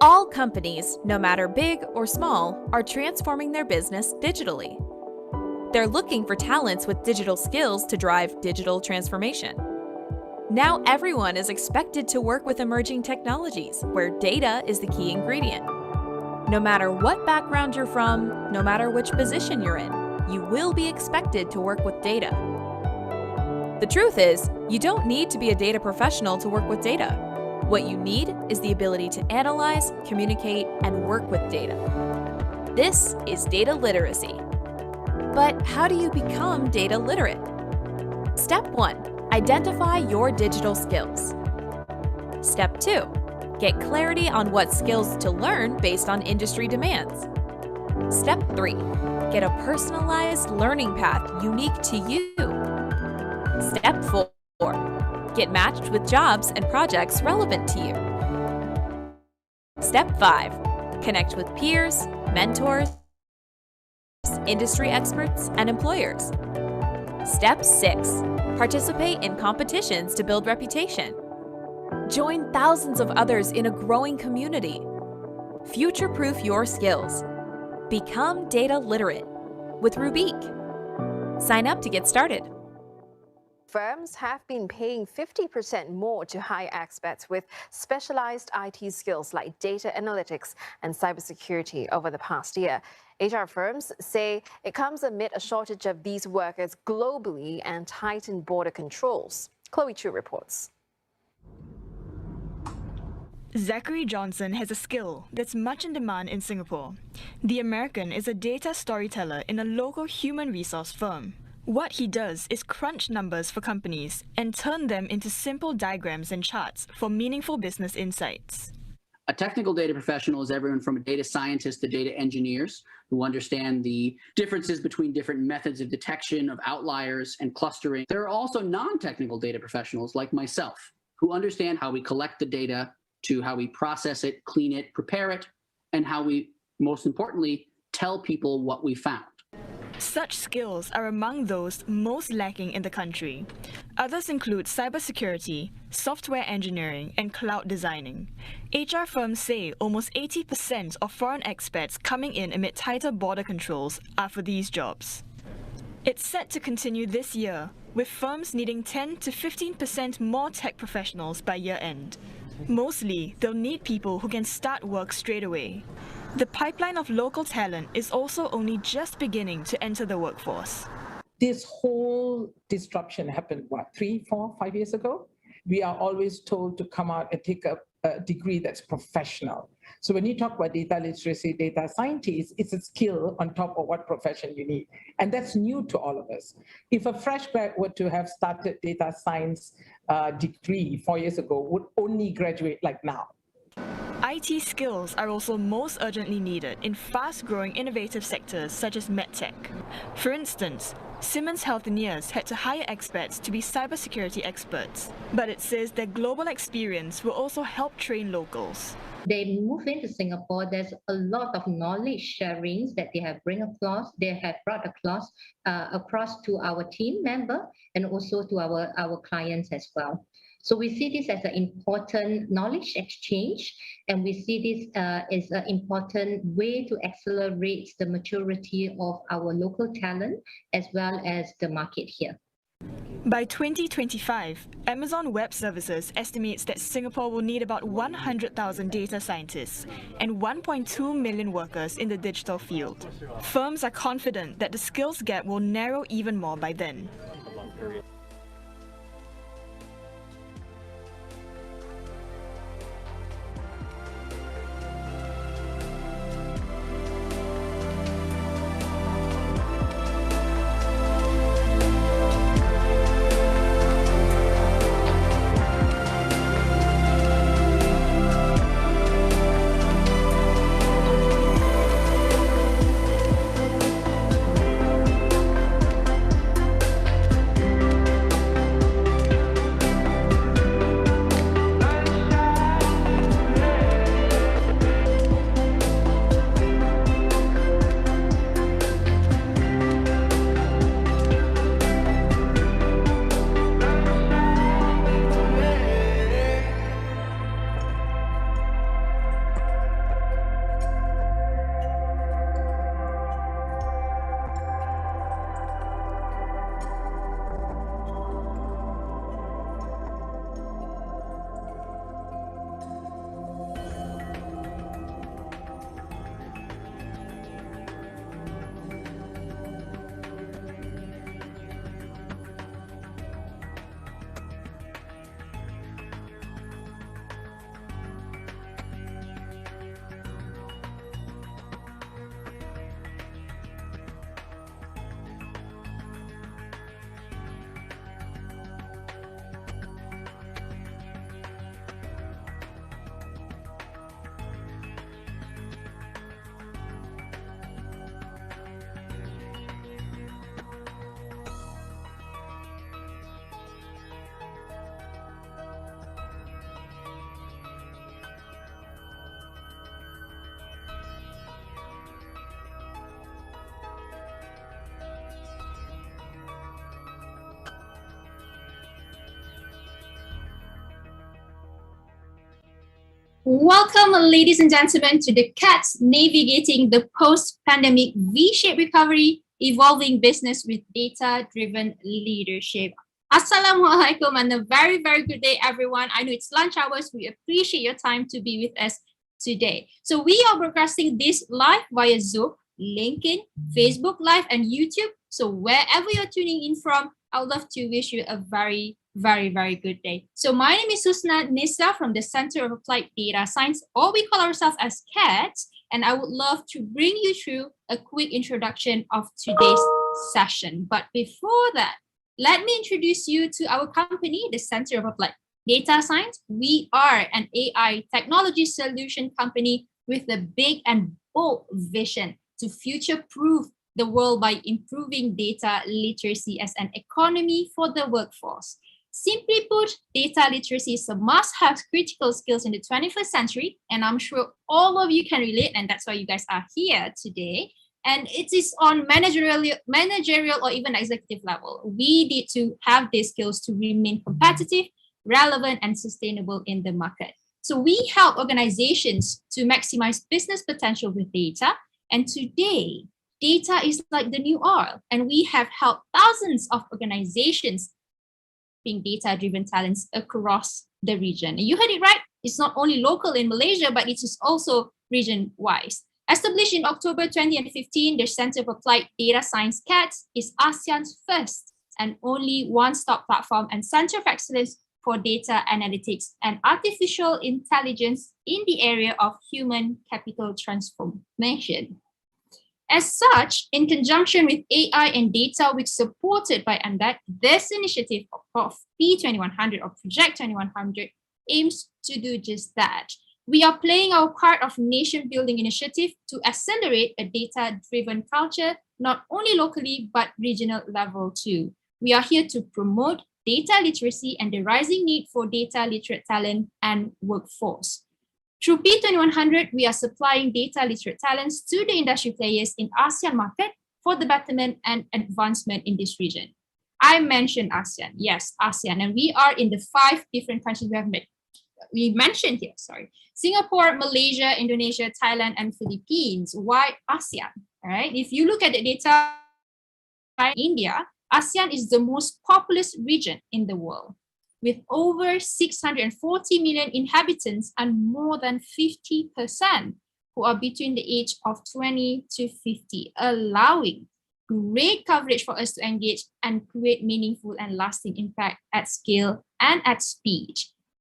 All companies, no matter big or small, are transforming their business digitally. They're looking for talents with digital skills to drive digital transformation. Now everyone is expected to work with emerging technologies, where data is the key ingredient. No matter what background you're from, no matter which position you're in, you will be expected to work with data. The truth is, you don't need to be a data professional to work with data. What you need is the ability to analyze, communicate, and work with data. This is data literacy. But how do you become data literate? Step 1. Identify your digital skills. Step 2. Get clarity on what skills to learn based on industry demands. Step 3. Get a personalized learning path unique to you. Step 4. Get matched with jobs and projects relevant to you. Step 5. Connect with peers, mentors, industry experts, and employers. Step 6. Participate in competitions to build reputation. Join thousands of others in a growing community. Future-proof your skills. Become data literate with Rubiqe. Sign up to get started. Firms have been paying 50% more to hire experts with specialized IT skills like data analytics and cybersecurity over the past year. HR firms say it comes amid a shortage of these workers globally and tightened border controls. Chloe Chu reports. Zachary Johnson has a skill that's much in demand in Singapore. The American is a data storyteller in a local human resource firm. What he does is crunch numbers for companies and turn them into simple diagrams and charts for meaningful business insights. A technical data professional is everyone from a data scientist to data engineers who understand the differences between different methods of detection of outliers and clustering. There are also non-technical data professionals like myself who understand how we collect the data, to how we process it, clean it, prepare it, and how we, most importantly, tell people what we found. Such skills are among those most lacking in the country. Others include cybersecurity, software engineering, and cloud designing. HR firms say almost 80% of foreign expats coming in amid tighter border controls are for these jobs. It's set to continue this year, with firms needing 10 to 15% more tech professionals by year end. Mostly, they'll need people who can start work straight away. The pipeline of local talent is also only just beginning to enter the workforce. This whole disruption happened, 3, 4, 5 years ago? We are always told to come out and take a degree that's professional. So when you talk about data literacy, data scientist, it's a skill on top of what profession you need. And that's new to all of us. If a fresh grad were to have started data science degree 4 years ago, would only graduate like now. IT skills are also most urgently needed in fast-growing innovative sectors such as medtech. For instance, Siemens Healthineers had to hire experts to be cybersecurity experts, but it says their global experience will also help train locals. They move into Singapore, there's a lot of knowledge sharings that they have brought across to our team member and also to our clients as well. So we see this as an important knowledge exchange, and we see this as an important way to accelerate the maturity of our local talent as well as the market here. By 2025, Amazon Web Services estimates that Singapore will need about 100,000 data scientists and 1.2 million workers in the digital field. Firms are confident that the skills gap will narrow even more by then. Welcome, ladies and gentlemen, to the CADS Navigating the Post-Pandemic V-Shaped Recovery, Evolving Business with Data-Driven Leadership. Assalamualaikum and a very, very good day, everyone. I know it's lunch hours. We appreciate your time to be with us today. So we are broadcasting this live via Zoom, LinkedIn, Facebook Live, and YouTube. So wherever you're tuning in from, I would love to wish you a very, very, very good day. So my name is Husna Nisa from the Center of Applied Data Science, or we call ourselves as CADS, and I would love to bring you through a quick introduction of today's session. But before that, let me introduce you to our company, the Center of Applied Data Science. We are an AI technology solution company with a big and bold vision to future-proof the world by improving data literacy as an economy for the workforce. Simply put, data literacy is a must-have critical skills in the 21st century, and I'm sure all of you can relate, and that's why you guys are here today. And it is on managerial or even executive level. We need to have these skills to remain competitive, relevant, and sustainable in the market. So we help organizations to maximize business potential with data. And today, data is like the new oil. And we have helped thousands of organizations being data-driven talents across the region. And you heard it right. It's not only local in Malaysia, but it is also region-wise. Established in October 2015, the Center of Applied Data Science CADS is ASEAN's first and only one-stop platform and center of excellence for data analytics and artificial intelligence in the area of human capital transformation. As such, in conjunction with AI and Data Week supported by UNDAC, this initiative of P2100 or Project 2100 aims to do just that. We are playing our part of nation-building initiative to accelerate a data-driven culture, not only locally, but regional level too. We are here to promote data literacy and the rising need for data literate talent and workforce. Through P2100, we are supplying data literate talents to the industry players in ASEAN market for the betterment and advancement in this region. I mentioned ASEAN, yes, ASEAN, and we are in the 5 different countries we mentioned here, Singapore, Malaysia, Indonesia, Thailand, and Philippines. Why ASEAN? All right. If you look at the data in India, ASEAN is the most populous region in the world, with over 640 million inhabitants and more than 50% who are between the age of 20 to 50, allowing great coverage for us to engage and create meaningful and lasting impact at scale and at speed.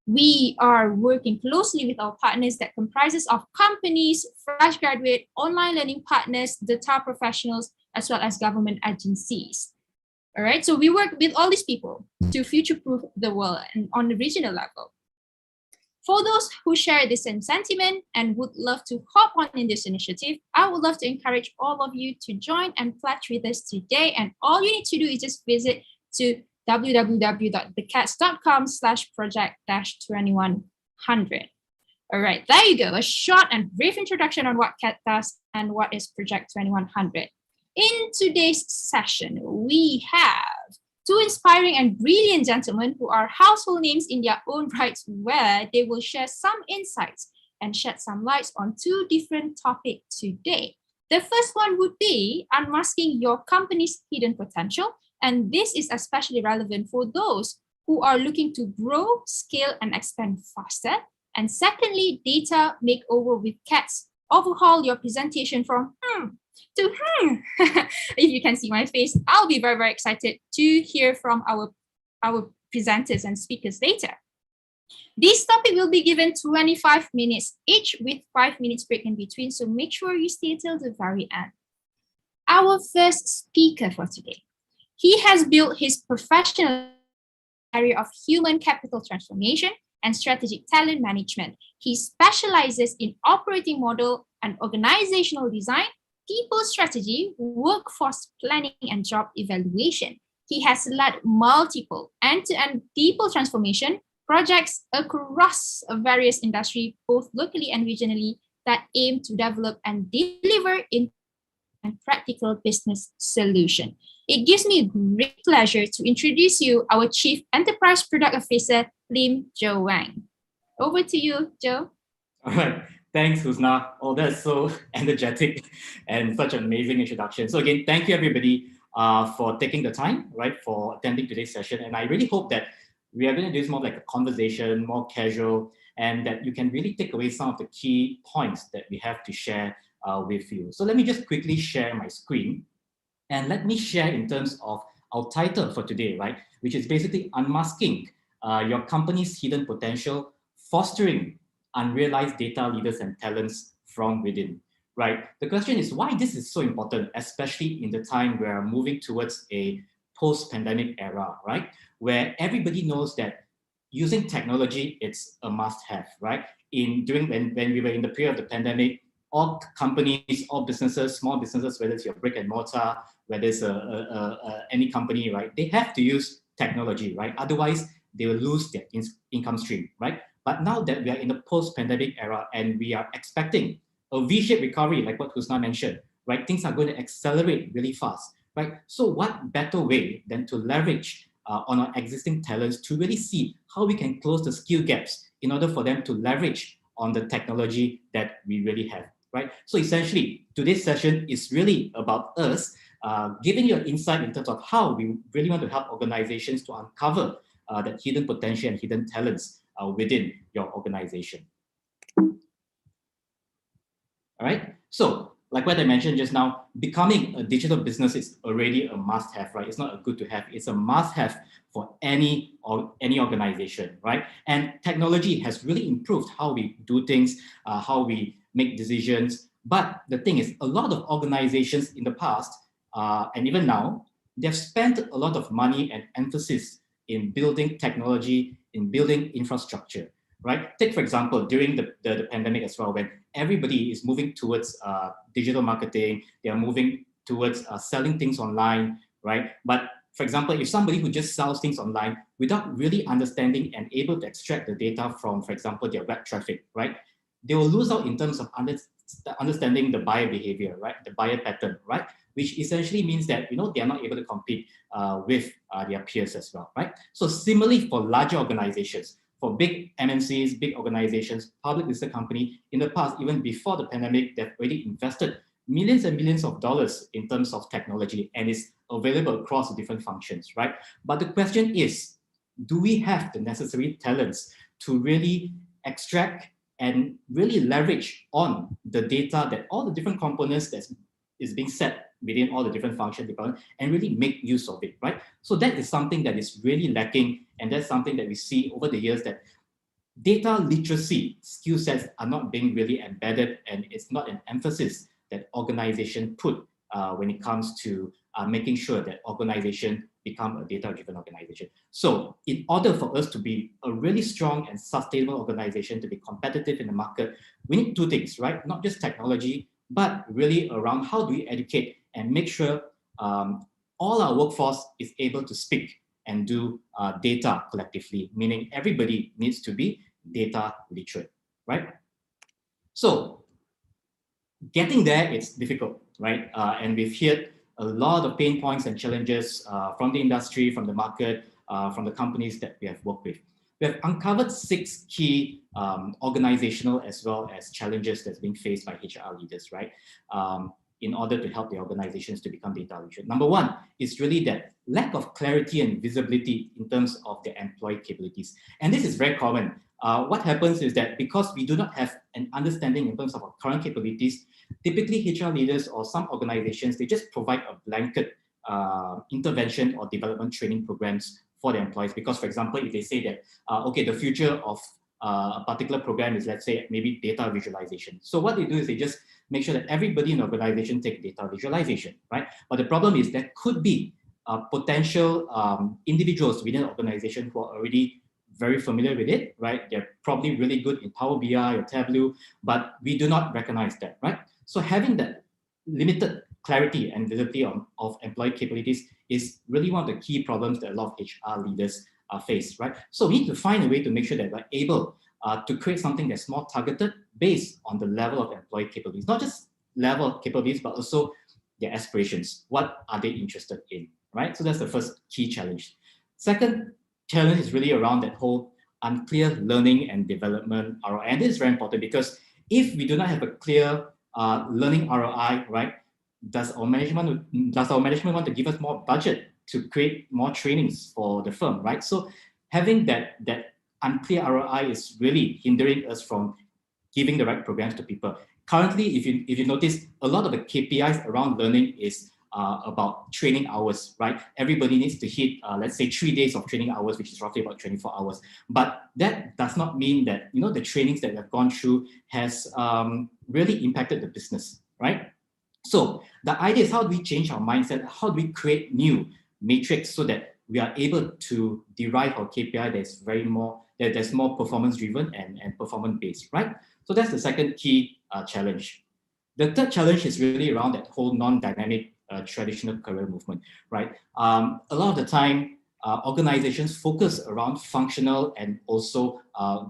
We are working closely with our partners that comprises of companies, fresh graduate, online learning partners, data professionals, as well as government agencies. All right, so we work with all these people to future-proof the world and on the regional level. For those who share the same sentiment and would love to hop on in this initiative, I would love to encourage all of you to join and pledge with us today. And all you need to do is just visit to www.thecads.com/project-2100. All right, there you go. A short and brief introduction on what CAD does and what is Project 2100. In today's session, we have 2 inspiring and brilliant gentlemen who are household names in their own rights, where they will share some insights and shed some lights on 2 different topics today. The first one would be unmasking your company's hidden potential. And this is especially relevant for those who are looking to grow, scale, and expand faster. And secondly, data makeover with CADS. Overhaul your presentation from to If you can see my face, I'll be very, very excited to hear from our presenters and speakers later. This topic will be given 25 minutes each with 5 minutes break in between. So make sure you stay till the very end. Our first speaker for today. He has built his professional area of human capital transformation and strategic talent management. He specializes in operating model and organizational design, people strategy, workforce planning, and job evaluation. He has led multiple end-to-end people transformation projects across various industries, both locally and regionally, that aim to develop and deliver in practical business solution. It gives me great pleasure to introduce you our Chief Enterprise Product Officer, Lim Jo Weng. Over to you, Joe. All right. Thanks, Husna. Oh, that's so energetic and such an amazing introduction. So again, thank you everybody for taking the time, right, for attending today's session. And I really hope that we are going to do this more like a conversation, more casual, and that you can really take away some of the key points that we have to share with you. So let me just quickly share my screen. And let me share in terms of our title for today, right, which is basically Unmasking Your Company's Hidden Potential, Fostering Unrealized Data Leaders and Talents from Within, right? The question is why this is so important, especially in the time we're moving towards a post-pandemic era, right, where everybody knows that using technology, it's a must-have, right? When we were in the period of the pandemic, all companies, all businesses, small businesses, whether it's your brick and mortar, whether it's any company, right, they have to use technology, right? Otherwise, they will lose their income stream, right? But now that we are in the post-pandemic era and we are expecting a V-shaped recovery, like what Husna mentioned, right? Things are going to accelerate really fast, right? So what better way than to leverage on our existing talents to really see how we can close the skill gaps in order for them to leverage on the technology that we really have, right? So essentially, today's session is really about us giving you an insight in terms of how we really want to help organizations to uncover that hidden potential and hidden talents within your organization. All right. So, like what I mentioned just now, becoming a digital business is already a must-have, right? It's not a good to have; it's a must-have for any organization, right? And technology has really improved how we do things, how we make decisions. But the thing is, a lot of organizations in the past and even now, they've spent a lot of money and emphasis in building technology, in building infrastructure, right? Take, for example, during the pandemic as well, when everybody is moving towards digital marketing, they are moving towards selling things online, right? But for example, if somebody who just sells things online without really understanding and able to extract the data from, for example, their web traffic, right? They will lose out in terms of understanding the buyer behavior, right? The buyer pattern, right? Which essentially means that, they are not able to compete with their peers as well, right? So similarly for larger organizations, for big MNCs, big organizations, public listed company, in the past, even before the pandemic, they've already invested millions and millions of dollars in terms of technology, and it's available across the different functions, right? But the question is, do we have the necessary talents to really extract and really leverage on the data that all the different components that is being set within all the different function departments and really make use of it, right? So that is something that is really lacking, and that's something that we see over the years, that data literacy skill sets are not being really embedded, and it's not an emphasis that organization put when it comes to making sure that organization become a data-driven organization. So in order for us to be a really strong and sustainable organization, to be competitive in the market, we need two things, right? Not just technology, but really around how do we educate and make sure all our workforce is able to speak and do data collectively, meaning everybody needs to be data literate, right? So getting there, it's difficult, right? And we've heard a lot of pain points and challenges from the industry, from the market, from the companies that we have worked with. We have uncovered 6 key organizational as well as challenges that's being faced by HR leaders, right? In order to help the organizations to become data literate. Number 1 is really that lack of clarity and visibility in terms of their employee capabilities. And this is very common. What happens is that because we do not have an understanding in terms of our current capabilities, typically HR leaders or some organizations, they just provide a blanket intervention or development training programs for their employees. Because, for example, if they say that, okay, the future of a particular program is, let's say, maybe data visualization. So what they do is they just make sure that everybody in the organization take data visualization, right? But the problem is there could be potential individuals within an organization who are already very familiar with it, right? They're probably really good in Power BI or Tableau, but we do not recognize that, right? So having that limited clarity and visibility of employee capabilities is really one of the key problems that a lot of HR leaders face, right? So we need to find a way to make sure that we're able to create something that's more targeted based on the level of employee capabilities, not just level of capabilities, but also their aspirations. What are they interested in, right? So that's the first key challenge. Second challenge is really around that whole unclear learning and development ROI. And this is very important because if we do not have a clear learning ROI, right, does our management want to give us more budget to create more trainings for the firm, right? So having that unclear ROI is really hindering us from giving the right programs to people. Currently, if you notice, a lot of the KPIs around learning is about training hours, right? Everybody needs to hit, let's say, 3 days of training hours, which is roughly about 24 hours. But that does not mean that, you know, the trainings that we've gone through has really impacted the business, right? So the idea is, how do we change our mindset? How do we create new metrics so that we are able to derive our KPI that's more performance driven and performance based, right? So that's the second key challenge. The third challenge is really around that whole non-dynamic traditional career movement, right? A lot of the time, organizations focus around functional and also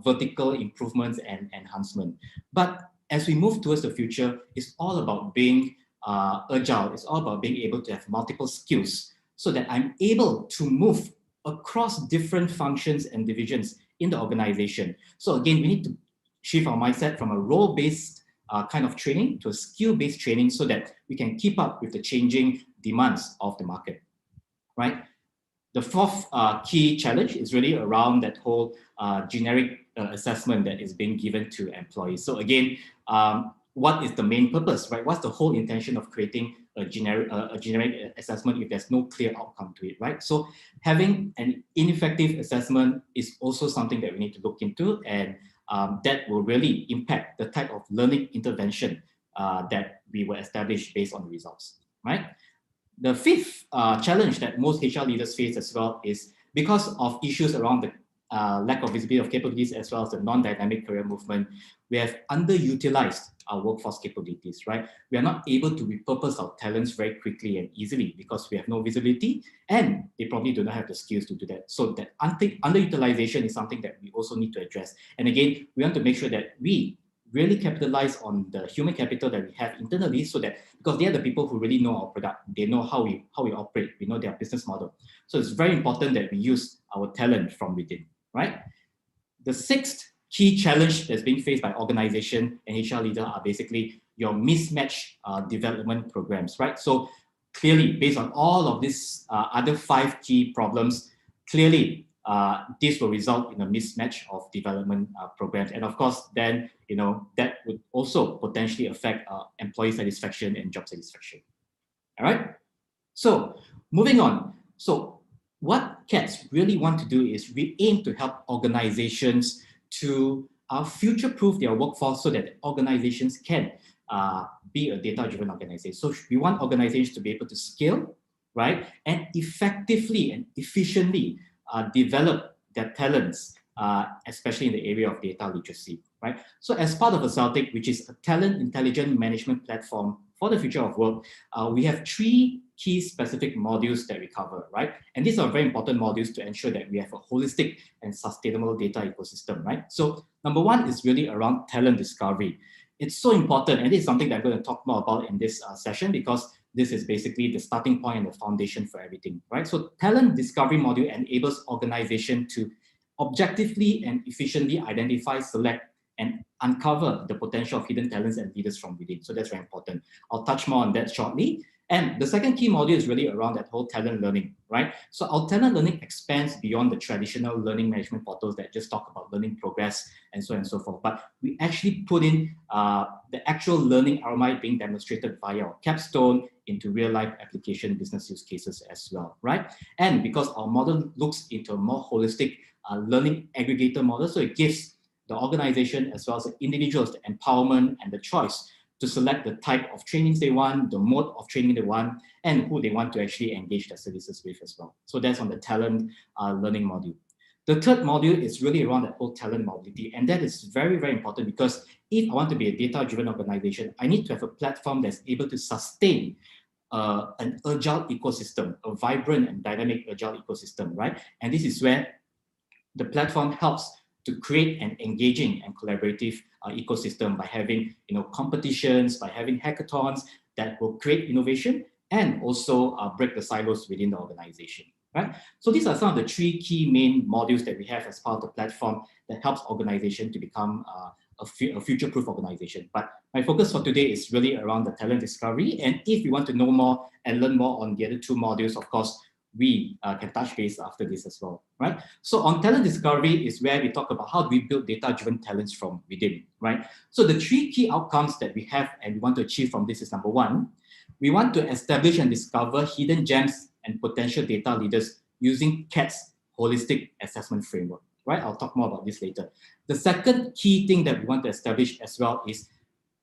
vertical improvements and enhancement. But as we move towards the future, it's all about being agile. It's all about being able to have multiple skills so that I'm able to move across different functions and divisions in the organization. So again, we need to shift our mindset from a role-based kind of training to a skill-based training so that we can keep up with the changing demands of the market, right? The fourth key challenge is really around that whole generic assessment that is being given to employees. So again, what is the main purpose, right? What's the whole intention of creating a generic assessment if there's no clear outcome to it, right? So having an ineffective assessment is also something that we need to look into, and that will really impact the type of learning intervention that we will establish based on the results, right? The fifth challenge that most HR leaders face as well is because of issues around the lack of visibility of capabilities as well as the non-dynamic career movement, we have underutilized our workforce capabilities, right? We are not able to repurpose our talents very quickly and easily because we have no visibility and they probably do not have the skills to do that. So that underutilization is something that we also need to address. And again, we want to make sure that we really capitalize on the human capital that we have internally, so that, because they are the people who really know our product, they know how we operate, we know their business model. So it's very important that we use our talent from within, right? The sixth key challenge that's being faced by organization and HR leaders are basically your mismatch development programs, right? So clearly, based on all of these other 5 key problems, clearly this will result in a mismatch of development programs. And of course, then, you know, that would also potentially affect employee satisfaction and job satisfaction. All right. So moving on. So what CADS really want to do is we aim to help organizations to future-proof their workforce so that organizations can be a data-driven organization. So we want organizations to be able to scale, right, and effectively and efficiently develop their talents, especially in the area of data literacy, right? So as part of Acceltic, which is a talent intelligent management platform for the future of work, we have 3 key specific modules that we cover, right? And these are very important modules to ensure that we have a holistic and sustainable data ecosystem, right? So number 1 is really around talent discovery. It's so important, and this is something that I'm going to talk more about in this session, because this is basically the starting point and the foundation for everything, right? So talent discovery module enables organization to objectively and efficiently identify, select, and uncover the potential of hidden talents and leaders from within. So that's very important. I'll touch more on that shortly. And the second key module is really around that whole talent learning, right? So our talent learning expands beyond the traditional learning management portals that just talk about learning progress and so on and so forth. But we actually put in the actual learning ROI being demonstrated via our capstone into real life application business use cases as well, right? And because our model looks into a more holistic learning aggregator model, so it gives the organization as well as the individuals the empowerment and the choice to select the type of trainings they want, the mode of training they want, and who they want to actually engage their services with as well. So that's on the talent learning module. The third module is really around that whole talent mobility. And that is very, very important, because if I want to be a data-driven organization, I need to have a platform that's able to sustain an agile ecosystem, a vibrant and dynamic agile ecosystem, right? And this is where the platform helps to create an engaging and collaborative ecosystem by having, competitions, by having hackathons that will create innovation and also break the silos within the organization, right? So these are some of the 3 key main modules that we have as part of the platform that helps organization to become a future-proof organization. But my focus for today is really around the talent discovery. And if you want to know more and learn more on the other 2 modules, of course, we can touch base after this as well, right? So on talent discovery is where we talk about how do we build data-driven talents from within, right? So the 3 key outcomes that we have and we want to achieve from this is number 1, we want to establish and discover hidden gems and potential data leaders using CADS holistic assessment framework, right? I'll talk more about this later. The second key thing that we want to establish as well is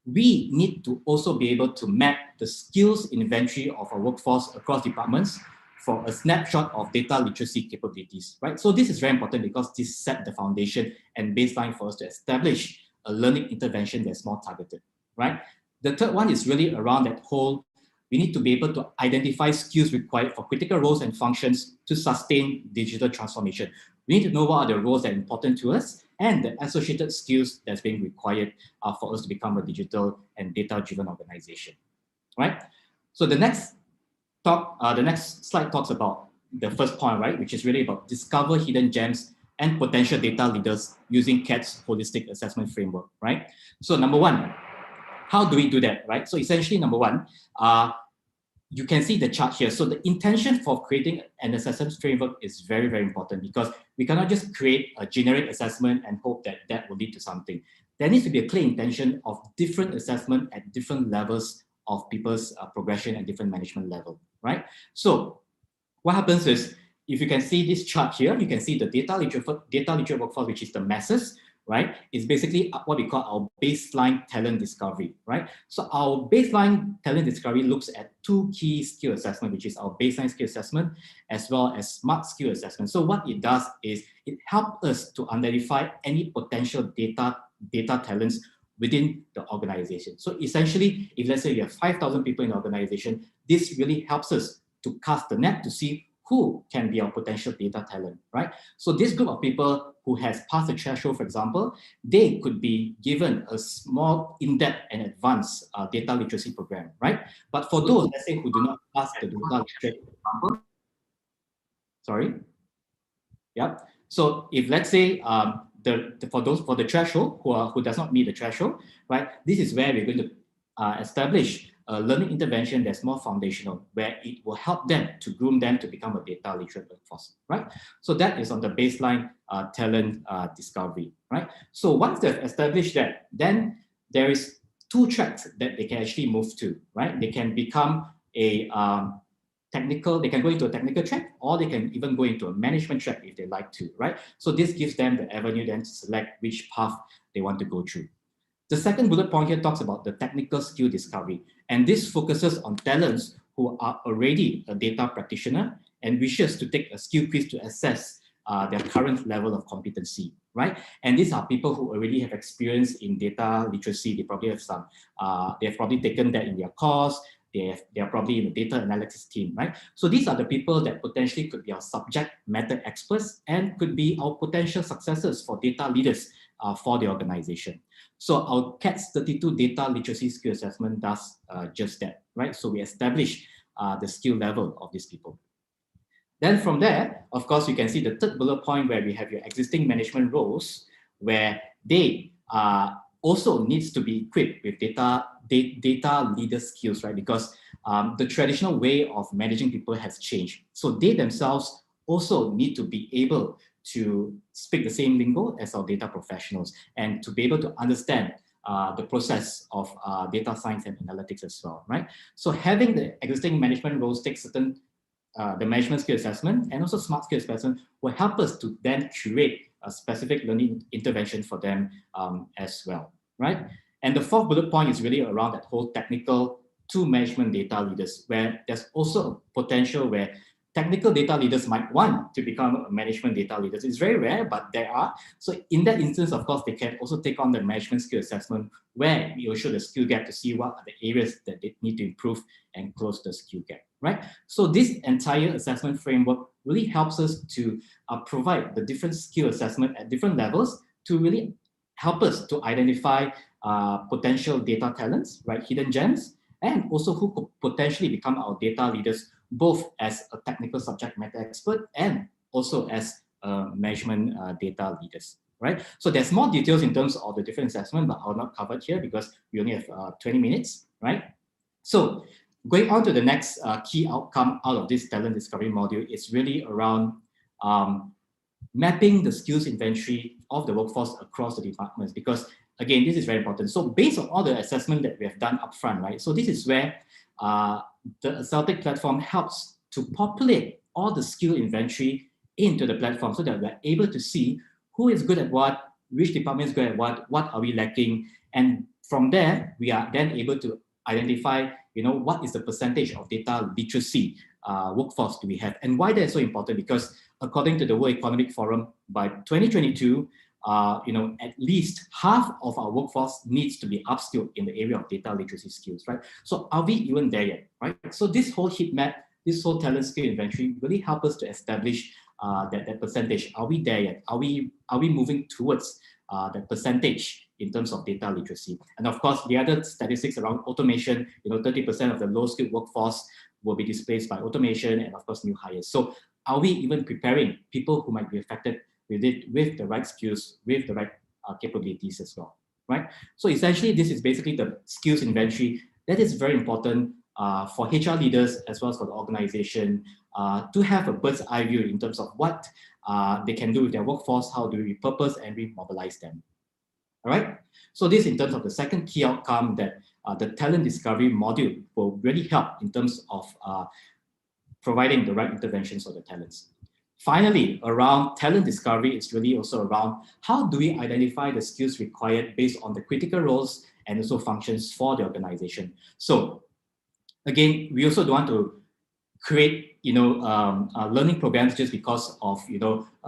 we need to also be able to map the skills inventory of our workforce across departments for a snapshot of data literacy capabilities, right? So this is very important because this set the foundation and baseline for us to establish a learning intervention that's more targeted, right? The third one is really around that whole, we need to be able to identify skills required for critical roles and functions to sustain digital transformation. We need to know what are the roles that are important to us and the associated skills that's being required for us to become a digital and data-driven organization, right? So the next slide talks about the first point, right, which is really about discover hidden gems and potential data leaders using CADS holistic assessment framework, right? So number 1, how do we do that, right? So essentially, number 1, you can see the chart here. So the intention for creating an assessment framework is very, very important because we cannot just create a generic assessment and hope that that will lead to something. There needs to be a clear intention of different assessment at different levels of people's progression and different management level, right? So what happens is, if you can see this chart here, you can see the data literate workforce, which is the masses, right? It's basically what we call our baseline talent discovery, right? So our baseline talent discovery looks at 2 key skill assessment, which is our baseline skill assessment, as well as smart skill assessment. So what it does is it helps us to identify any potential data talents within the organization. So essentially, if let's say you have 5,000 people in the organization, this really helps us to cast the net to see who can be our potential data talent, right? So this group of people who has passed the threshold, for example, they could be given a small, in-depth and advanced data literacy program, right? But for those, let's say, who do not pass the data literacy, sorry, yeah. So if let's say for the threshold who does not meet the threshold, right? This is where we're going to establish a learning intervention that's more foundational, where it will help them to groom them to become a data literate workforce, right? So that is on the baseline talent discovery, right? So once they've established that, then there is 2 tracks that they can actually move to, right? They can become a they can go into a technical track, or they can even go into a management track if they like to, right? So this gives them the avenue then to select which path they want to go through. The second bullet point here talks about the technical skill discovery, and this focuses on talents who are already a data practitioner and wishes to take a skill quiz to assess their current level of competency, right? And these are people who already have experience in data literacy. They probably have some, they have probably taken that in their course. They are probably in the data analytics team, right? So these are the people that potentially could be our subject matter experts and could be our potential successors for data leaders for the organization. So our CADS 32 data literacy skill assessment does just that, right? So we establish the skill level of these people. Then from there, of course, you can see the third bullet point where we have your existing management roles, where they also needs to be equipped with data leader skills, right? Because the traditional way of managing people has changed. So they themselves also need to be able to speak the same lingo as our data professionals and to be able to understand the process of data science and analytics as well, right? So having the existing management roles take certain the management skill assessment and also smart skill assessment will help us to then curate a specific learning intervention for them as well, right? And the fourth bullet point is really around that whole technical to management data leaders, where there's also a potential where technical data leaders might want to become management data leaders. It's very rare, but there are. So in that instance, of course, they can also take on the management skill assessment where we will show the skill gap to see what are the areas that they need to improve and close the skill gap, right? So this entire assessment framework really helps us to provide the different skill assessment at different levels to really help us to identify potential data talents, right? Hidden gems, and also who could potentially become our data leaders both as a technical subject matter expert and also as management data leaders, right? So there's more details in terms of the different assessment, but I'll not cover it here because we only have 20 minutes, right? So going on to the next key outcome out of this talent discovery module is really around mapping the skills inventory of the workforce across the departments, because again, this is very important. So based on all the assessment that we have done upfront, right? So this is where the Acceltic platform helps to populate all the skill inventory into the platform so that we're able to see who is good at what, which department is good at what are we lacking, and from there, we are then able to identify, what is the percentage of data literacy workforce do we have, and why that is so important, because according to the World Economic Forum, by 2022, at least half of our workforce needs to be upskilled in the area of data literacy skills, right? So are we even there yet, right? So this whole heat map, this whole talent skill inventory really help us to establish that percentage. Are we there yet? Are we moving towards that percentage in terms of data literacy? And of course, the other statistics around automation, 30% of the low-skilled workforce will be displaced by automation, and of course, new hires. So are we even preparing people who might be affected with it, with the right skills, with the right capabilities as well, right? So essentially, this is basically the skills inventory that is very important for HR leaders as well as for the organization to have a bird's eye view in terms of what they can do with their workforce, how do we repurpose and remobilize them. All right. So this in terms of the second key outcome that the talent discovery module will really help in terms of providing the right interventions for the talents. Finally, around talent discovery, it's really also around how do we identify the skills required based on the critical roles and also functions for the organization. So again, we also don't want to create, learning programs just because of,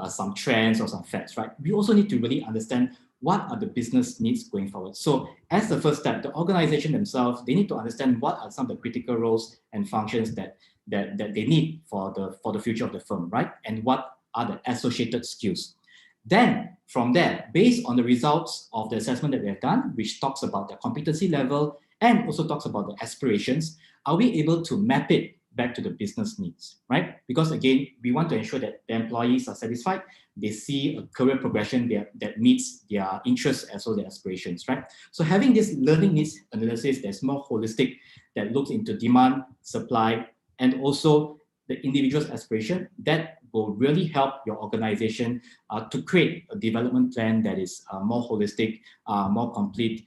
some trends or some facts, right? We also need to really understand what are the business needs going forward. So as the first step, the organization themselves, they need to understand what are some of the critical roles and functions that they need for the future of the firm, right? And what are the associated skills. Then from there, based on the results of the assessment that we have done, which talks about the competency level and also talks about the aspirations, are we able to map it back to the business needs, right? Because again, we want to ensure that the employees are satisfied, they see a career progression that meets their interests as well as their aspirations, right? So having this learning needs analysis that's more holistic, that looks into demand, supply, and also the individual's aspiration, that will really help your organization to create a development plan that is more holistic, more complete,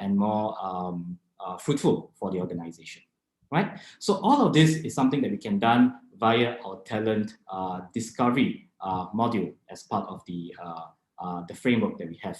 and more fruitful for the organization. Right? So all of this is something that we can done via our talent discovery module as part of the framework that we have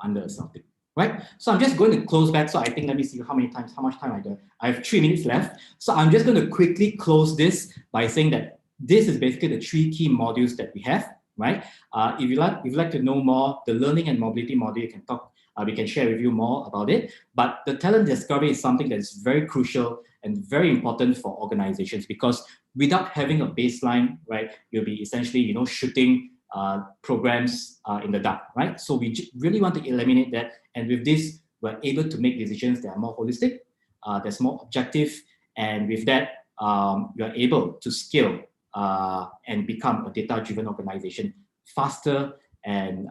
under Acceltic. Right? So I'm just going to close back. So I think, let me see how much time I do. I have 3 minutes left. So I'm just going to quickly close this by saying that this is basically the 3 key modules that we have. Right? If you like to know more, the learning and mobility module, you can talk. We can share with you more about it. But the talent discovery is something that is very crucial and very important for organizations, because without having a baseline, right, you'll be essentially, shooting programs in the dark, right? So we really want to eliminate that. And with this, we're able to make decisions that are more holistic, that's more objective. And with that, you're able to scale and become a data-driven organization faster and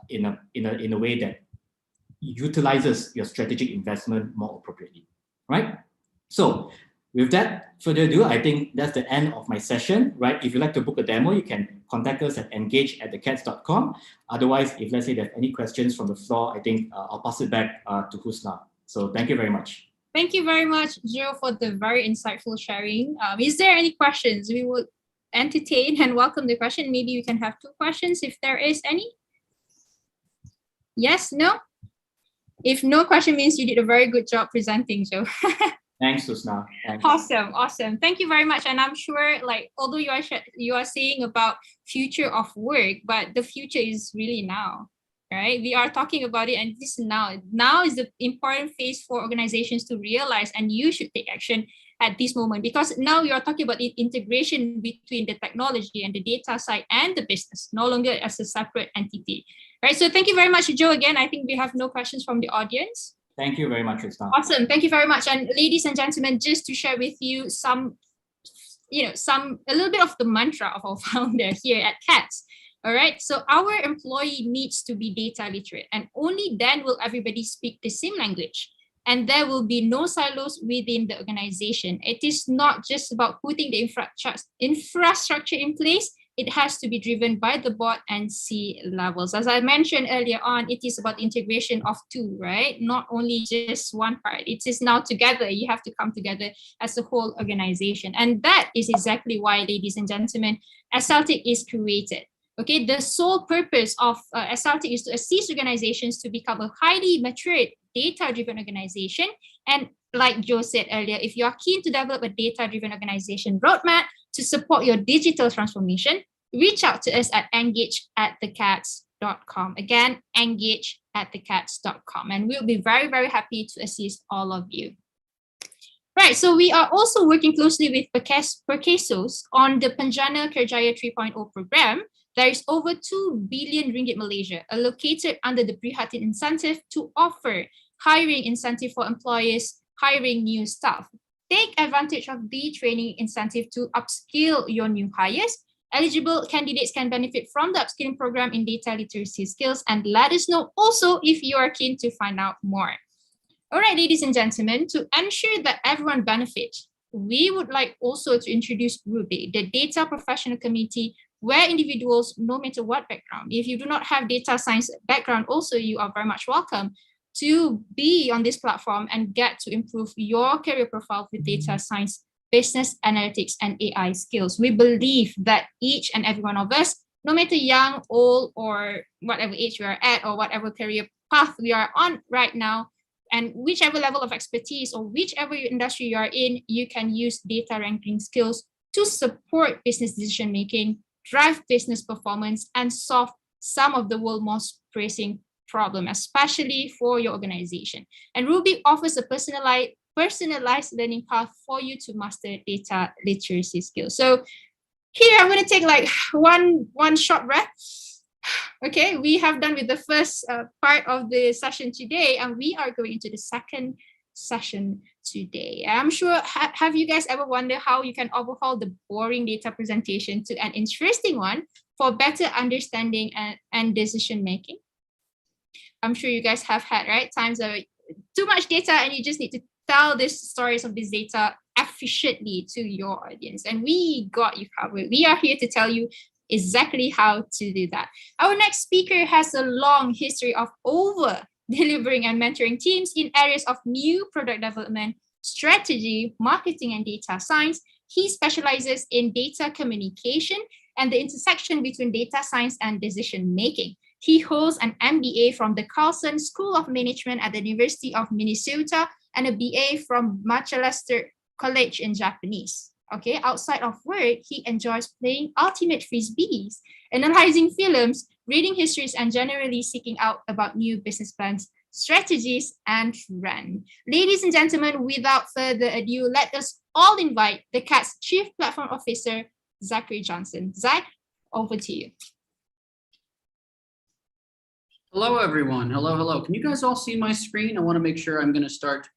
in a way that utilizes your strategic investment more appropriately, right? So with that further ado, I think that's the end of my session, right? If you'd like to book a demo, you can contact us at engage@thecads.com. Otherwise, if let's say there's any questions from the floor, I think I'll pass it back to Husna. So thank you very much. Thank you very much, Joe, for the very insightful sharing. Is there any questions? We would entertain and welcome the question. Maybe we can have 2 questions if there is any. Yes, no? If no question means you did a very good job presenting, Joe. Thanks, Husna. Thanks. Awesome. Thank you very much. And I'm sure, although you are saying about future of work, but the future is really now, right? We are talking about it, and this is now. Now is the important phase for organizations to realize, and you should take action at this moment, because now we are talking about the integration between the technology and the data side and the business, no longer as a separate entity. Right, so thank you very much, Joe. Again, I think we have no questions from the audience. Thank you very much, Husna. Awesome. Thank you very much. And ladies and gentlemen, just to share with you some a little bit of the mantra of our founder here at CADS. All right, so our employee needs to be data literate, and only then will everybody speak the same language. And there will be no silos within the organization. It is not just about putting the infrastructure in place. It has to be driven by the board and C levels. As I mentioned earlier on, it is about integration of two, right? Not only just one part. It is now together. You have to come together as a whole organization. And that is exactly why, ladies and gentlemen, Acceltic is created. Okay, the sole purpose of Acceltic is to assist organizations to become a highly matured, data-driven organization. And like Joe said earlier, if you are keen to develop a data-driven organization roadmap to support your digital transformation, reach out to us at engage@thecads.com. Again, engage@thecads.com. And we'll be very, very happy to assist all of you. Right, so we are also working closely with Perkesos on the Penjana Kerjaya 3.0 program. There is over 2 billion ringgit Malaysia allocated under the Prihatin incentive to offer hiring incentive for employers hiring new staff. Take advantage of the training incentive to upskill your new hires. Eligible candidates can benefit from the upskilling program in data literacy skills, and let us know also if you are keen to find out more. All right, ladies and gentlemen, to ensure that everyone benefits, we would like also to introduce Rubiqe, the data professional committee, where individuals, no matter what background, if you do not have data science background, also you are very much welcome to be on this platform and get to improve your career profile with data science, business analytics, and AI skills. We believe that each and every one of us, no matter young, old, or whatever age we are at, or whatever career path we are on right now, and whichever level of expertise or whichever industry you are in, you can use data ranking skills to support business decision-making, drive business performance, and solve some of the world's most pressing problems, especially for your organization. And Rubiqe offers a personalized learning path for you to master data literacy skills. So here I'm going to take like one short breath. Okay, we have done with the first part of the session today, and we are going into the second session today. I'm sure, have you guys ever wondered how you can overhaul the boring data presentation to an interesting one for better understanding and decision making? I'm sure you guys have had, right? Times of too much data and you just need to tell these stories of this data efficiently to your audience. And we got you covered. We are here to tell you exactly how to do that. Our next speaker has a long history of delivering and mentoring teams in areas of new product development, strategy, marketing, and data science. He specializes in data communication and the intersection between data science and decision making. He holds an MBA from the Carlson School of Management at the University of Minnesota and a BA from Macalester College in Japanese. Okay, outside of work, he enjoys playing ultimate frisbees, analyzing films, reading histories, and generally seeking out about new business plans, strategies, and trends. Ladies and gentlemen, without further ado, let us all invite the CADS Chief Platform Officer, Zachary Johnson. Zach, over to you. Hello, everyone. Hello, hello. Can you guys all see my screen? I want to make sure I'm going to start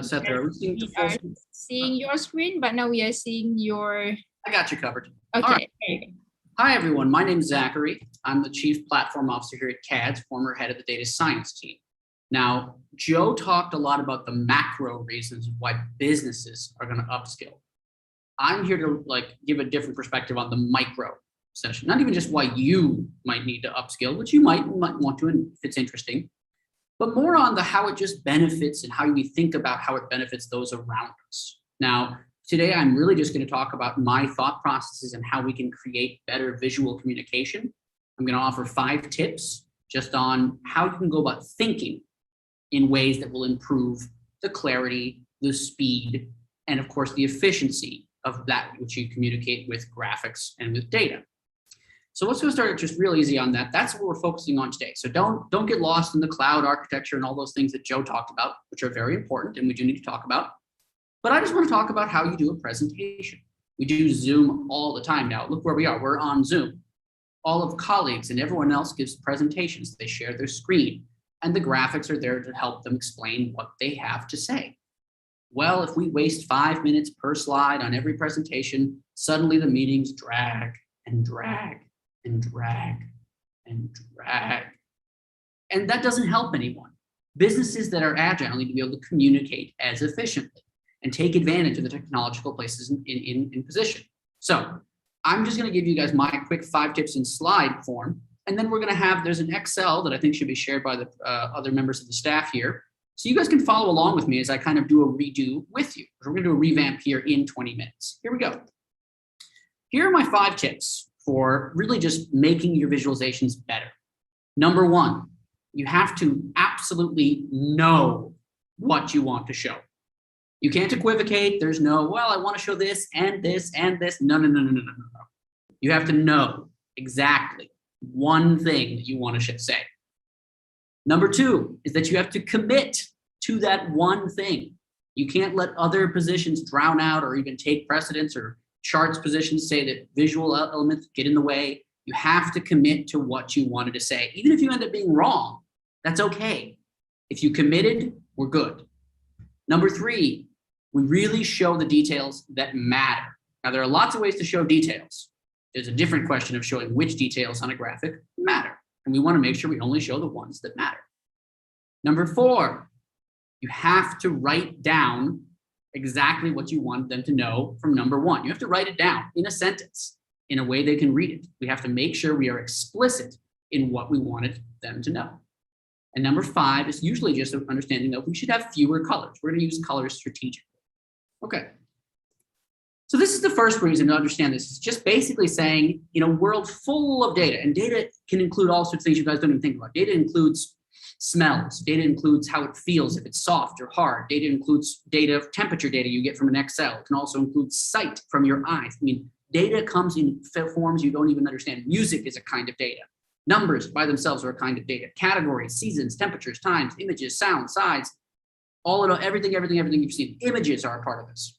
set there. We are seeing your screen, but now we are seeing your... I got you covered. Okay. All right. Hi, everyone. My name is Zachary. I'm the Chief Platform Officer here at CADS, former head of the data science team. Now, Joe talked a lot about the macro reasons why businesses are going to upskill. I'm here to give a different perspective on the micro session, not even just why you might need to upskill, which you might want to if it's interesting, but more on the how it just benefits and how we think about how it benefits those around us. Now, today I'm really just going to talk about my thought processes and how we can create better visual communication. I'm going to offer 5 tips just on how you can go about thinking in ways that will improve the clarity, the speed, and of course the efficiency of that which you communicate with graphics and with data. So let's go start just real easy on that. That's what we're focusing on today. So don't get lost in the cloud architecture and all those things that Joe talked about, which are very important and we do need to talk about. But I just want to talk about how you do a presentation. We do Zoom all the time now. Look where we are. We're on Zoom. All of colleagues and everyone else gives presentations. They share their screen and the graphics are there to help them explain what they have to say. Well, if we waste 5 minutes per slide on every presentation, suddenly the meetings drag and drag and drag and drag. And that doesn't help anyone. Businesses that are agile need to be able to communicate as efficiently and take advantage of the technological places in position. So I'm just going to give you guys my quick 5 tips in slide form. And then we're going to have, there's an Excel that I think should be shared by the other members of the staff here. So you guys can follow along with me as I kind of do a redo with you. We're going to do a revamp here in 20 minutes. Here we go. Here are my 5 tips for really just making your visualizations better. Number 1, you have to absolutely know what you want to show. You can't equivocate. There's no, well, I want to show this and this and this. No. You have to know exactly one thing that you want to say. Number 2 is that you have to commit to that one thing. You can't let other positions drown out or even take precedence, or charts positions say that visual elements get in the way. You have to commit to what you wanted to say. Even if you end up being wrong, that's okay. If you committed, we're good. Number 3, we really show the details that matter. Now, there are lots of ways to show details. There's a different question of showing which details on a graphic matter. And we want to make sure we only show the ones that matter. Number 4, you have to write down exactly what you want them to know from number 1. You have to write it down in a sentence in a way they can read it. We have to make sure we are explicit in what we wanted them to know. And number 5 is usually just an understanding that we should have fewer colors. We're going to use colors strategically. Okay. So this is the first reason to understand this. It's just basically saying, in a world full of data, and data can include all sorts of things you guys don't even think about. Data includes smells. Data includes how it feels, if it's soft or hard. Data includes temperature data you get from an Excel. It can also include sight from your eyes. I mean, data comes in forms you don't even understand. Music is a kind of data. Numbers by themselves are a kind of data. Categories, seasons, temperatures, times, images, sound, size, all in all, everything you've seen. Images are a part of this.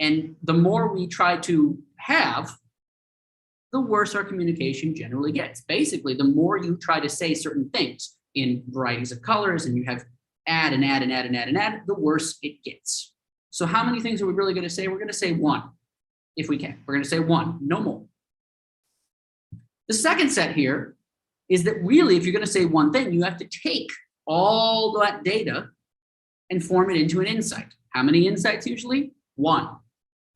And the more we try to have, the worse our communication generally gets. Basically, the more you try to say certain things in varieties of colors, and you have add, the worse it gets. So how many things are we really going to say? We're going to say 1, if we can. We're going to say 1, no more. The second set here is that really, if you're going to say one thing, you have to take all that data and form it into an insight. How many insights usually? 1.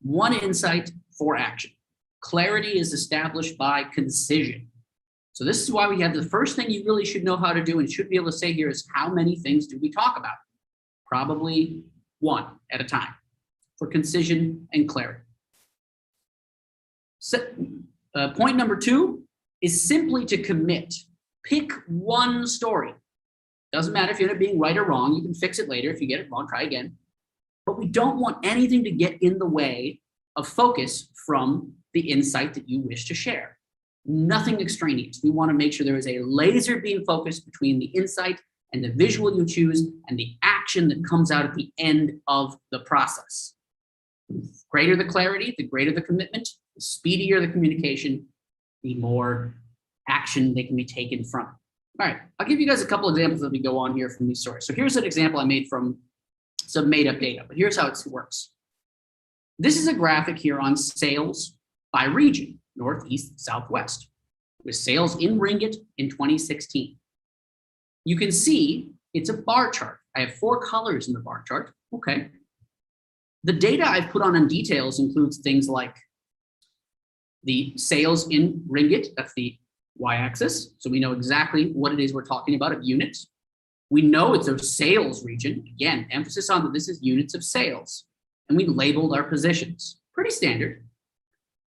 1 insight for action. Clarity is established by concision. So this is why we have the first thing you really should know how to do and should be able to say here is, how many things do we talk about? Probably 1 at a time for concision and clarity. So, point number 2 is simply to commit. Pick one story. Doesn't matter if you end up being right or wrong. You can fix it later. If you get it wrong, try again. But we don't want anything to get in the way of focus from the insight that you wish to share. Nothing extraneous. We want to make sure there is a laser beam focus between the insight and the visual you choose and the action that comes out at the end of the process. The greater the clarity, the greater the commitment, the speedier the communication, the more action they can be taken from. All right, I'll give you guys a couple examples as we go on here from these stories. So here's an example I made from some made up data, but here's how it works. This is a graphic here on sales by region, Northeast, Southwest, with sales in ringgit in 2016. You can see it's a bar chart. I have 4 colors in the bar chart. Okay. The data I've put on details includes things like the sales in ringgit, that's the y-axis. So we know exactly what it is we're talking about of units. We know it's a sales region. Again, emphasis on that this is units of sales. And we labeled our positions. Pretty standard.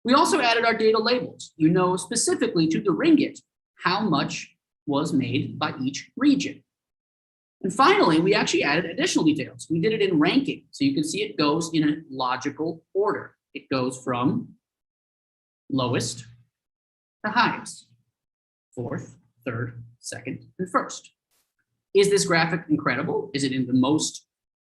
We also added our data labels. You know specifically to the ringgit how much was made by each region. And finally, we actually added additional details. We did it in ranking. So you can see it goes in a logical order. It goes from lowest to highest, 4th, 3rd, 2nd, and 1st. Is this graphic incredible? Is it in the most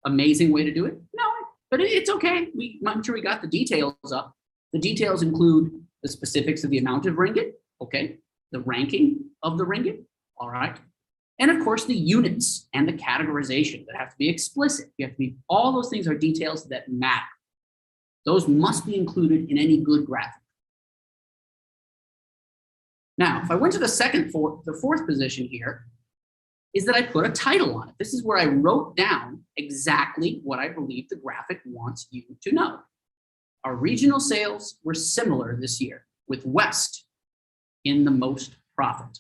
amazing way to do it? No, but it's okay. I'm sure we got the details up. The details include the specifics of the amount of ringgit, okay, the ranking of the ringgit, all right, And of course, the units and the categorization that have to be explicit. You have to be, all those things are details that matter. Those must be included in any good graphic. Now, if I went to the fourth position here, is that I put a title on it. This is where I wrote down exactly what I believe the graphic wants you to know. Our regional sales were similar this year, with West in the most profit.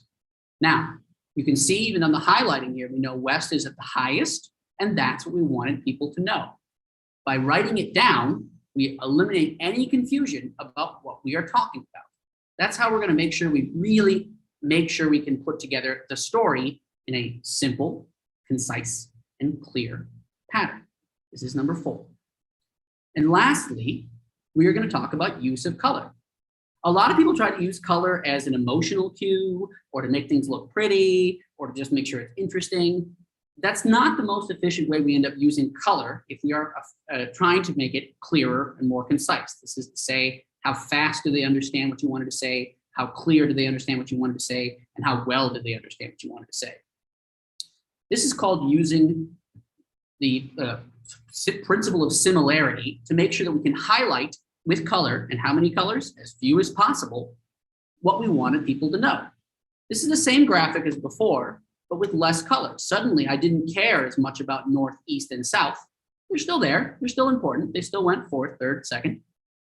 Now, you can see even on the highlighting here, we know West is at the highest, and that's what we wanted people to know. By writing it down, we eliminate any confusion about what we are talking about. That's how we're going to make sure we really make sure we can put together the story in a simple, concise, and clear pattern. This is number 4. And lastly, we are going to talk about use of color. A lot of people try to use color as an emotional cue, or to make things look pretty, or to just make sure it's interesting. That's not the most efficient way we end up using color if we are trying to make it clearer and more concise. This is to say, how fast do they understand what you wanted to say? How clear do they understand what you wanted to say? And how well did they understand what you wanted to say? This is called using the principle of similarity to make sure that we can highlight with color, and how many colors? As few as possible, what we wanted people to know. This is the same graphic as before, but with less colors. Suddenly, I didn't care as much about North, East, and South. They're still there. They're still important. They still went 4th, 3rd, 2nd.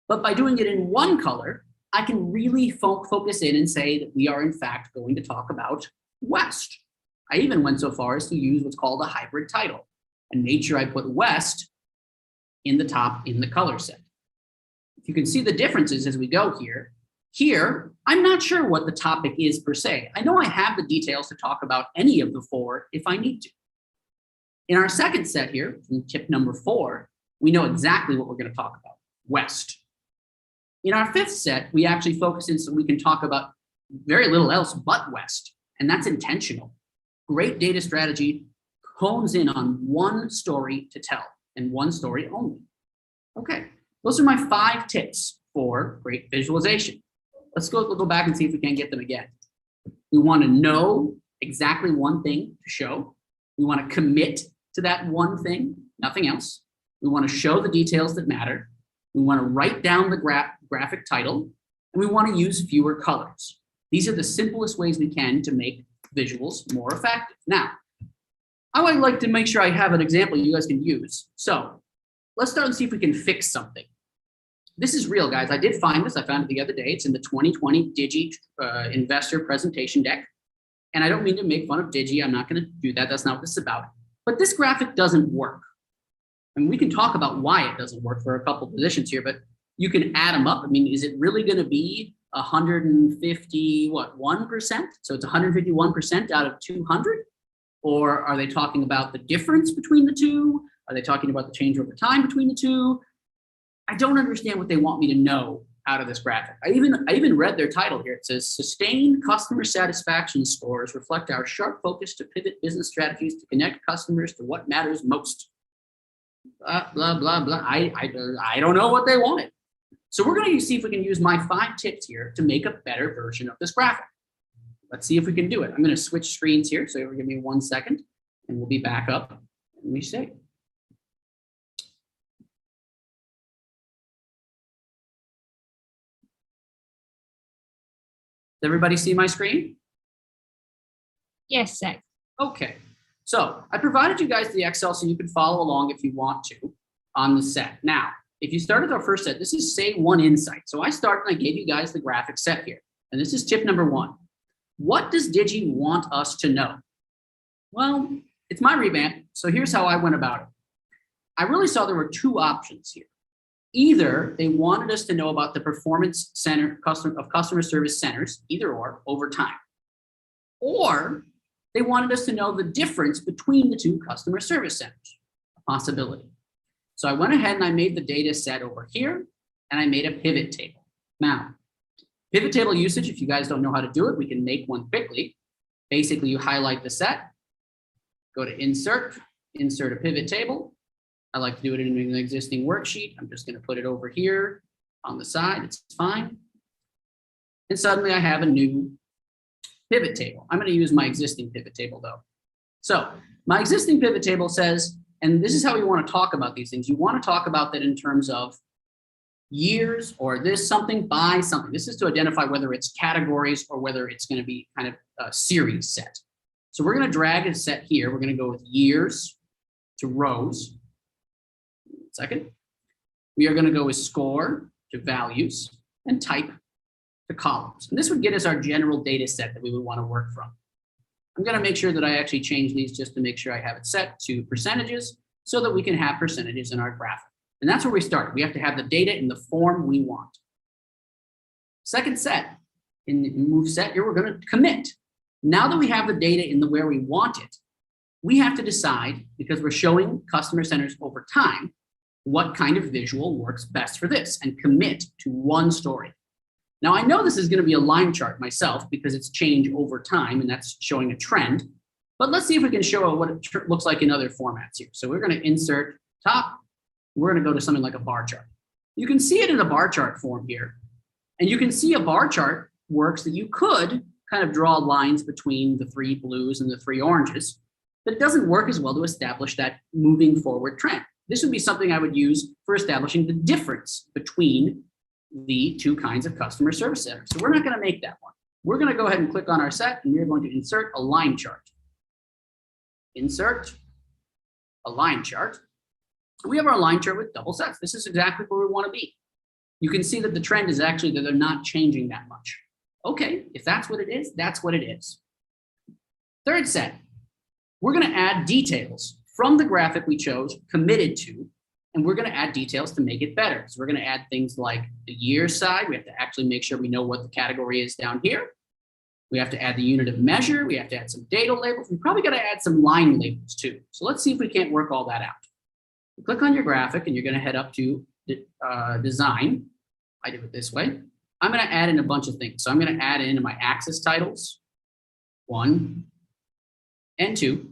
But by doing it in one color, I can really focus in and say that we are, in fact, going to talk about West. I even went so far as to use what's called a hybrid title and made sure I put West in the top in the color set. If you can see the differences as we go here, I'm not sure what the topic is per se. I know I have the details to talk about any of the 4 if I need to. In our second set here, from tip number 4, we know exactly what we're going to talk about, West. In our 5th set, we actually focus in so we can talk about very little else but West, and that's intentional. Great data strategy hones in on one story to tell, and one story only. Okay, those are my 5 tips for great visualization. We'll go back and see if we can get them again. We want to know exactly one thing to show. We want to commit to that one thing, nothing else. We want to show the details that matter. We want to write down the graphic title, and we want to use fewer colors. These are the simplest ways we can to make visuals more effective. Now, I would like to make sure I have an example you guys can use. So let's start and see if we can fix something. This is real, guys. I did find this. I found it the other day. It's in the 2020 Digi investor presentation deck. And I don't mean to make fun of Digi. I'm not going to do that. That's not what this is about. But this graphic doesn't work. And we can talk about why it doesn't work for a couple positions here, but you can add them up. I mean, is it really going to be 151%? So it's 151% out of 200? Or are they talking about the difference between the two? Are they talking about the change over time between the two? I don't understand what they want me to know out of this graphic. I even read their title here. It says, sustained customer satisfaction scores reflect our sharp focus to pivot business strategies to connect customers to what matters most. Blah, blah, blah, blah. I don't know what they wanted. So we're going to see if we can use my 5 tips here to make a better version of this graphic. Let's see if we can do it. I'm going to switch screens here. So give me 1 second and we'll be back up. Let me see. Does everybody see my screen? Yes, Zach. Okay. So I provided you guys the Excel so you can follow along if you want to on the set. Now, if you start with our first set, this is say one insight. So I started and I gave you guys the graphic set here. And this is tip number 1. What does Digi want us to know? Well, it's my revamp. So here's how I went about it. I really saw there were 2 options here. Either they wanted us to know about the performance center customer service centers, either or, over time. Or they wanted us to know the difference between the 2 customer service centers, a possibility. So I went ahead and I made the data set over here and I made a pivot table. Now, pivot table usage, if you guys don't know how to do it, we can make one quickly. Basically, you highlight the set, go to insert a pivot table. I like to do it in an existing worksheet. I'm just going to put it over here on the side. It's fine. And suddenly I have a new pivot table. I'm going to use my existing pivot table though. So my existing pivot table says, and this is how you want to talk about these things. You want to talk about that in terms of years or this something by something. This is to identify whether it's categories or whether it's going to be kind of a series set. So we're going to drag a set here. We're going to go with years to rows. Second, we are going to go with score to values and type to columns. And this would get us our general data set that we would want to work from. I'm going to make sure that I actually change these just to make sure I have it set to percentages so that we can have percentages in our graphic. And that's where we start. We have to have the data in the form we want. Second set, in the move set here, we're going to commit. Now that we have the data in the where we want it, we have to decide, because we're showing customer centers over time, what kind of visual works best for this and commit to one story. Now I know this is going to be a line chart myself because it's change over time and that's showing a trend, but let's see if we can show what it looks like in other formats here. So we're going to insert top. We're going to go to something like a bar chart. You can see it in a bar chart form here. And you can see a bar chart works that you could kind of draw lines between the three blues and the three oranges, but it doesn't work as well to establish that moving forward trend. This would be something I would use for establishing the difference between the two kinds of customer service centers. So we're not going to make that one. We're going to go ahead and click on our set and we're going to insert a line chart. Insert a line chart. We have our line chart with double sets. This is exactly where we want to be. You can see that the trend is actually that they're not changing that much. Okay, if that's what it is, that's what it is. Third set, we're going to add details from the graphic we chose, committed to, and we're going to add details to make it better. So we're going to add things like the year side. We have to actually make sure we know what the category is down here. We have to add the unit of measure. We have to add some data labels. We probably got to add some line labels too. So let's see if we can't work all that out. You click on your graphic and you're going to head up to design. I do it this way. I'm going to add in a bunch of things. So I'm going to add in my axis titles, 1 and 2.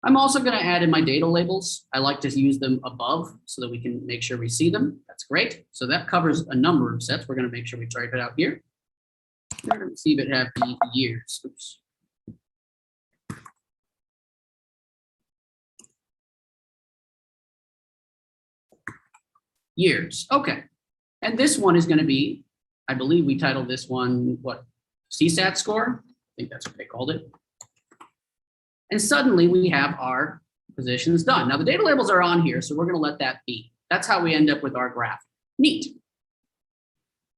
I'm also going to add in my data labels. I like to use them above so that we can make sure we see them. That's great. So that covers a number of sets. We're going to make sure we type it out here. We're going to see if it have the years. Oops. Years. Okay. And this one is going to be, I believe we titled this one, what, CSAT score? I think that's what they called it. And suddenly we have our positions done. Now the data labels are on here, so we're going to let that be. That's how we end up with our graph. Neat.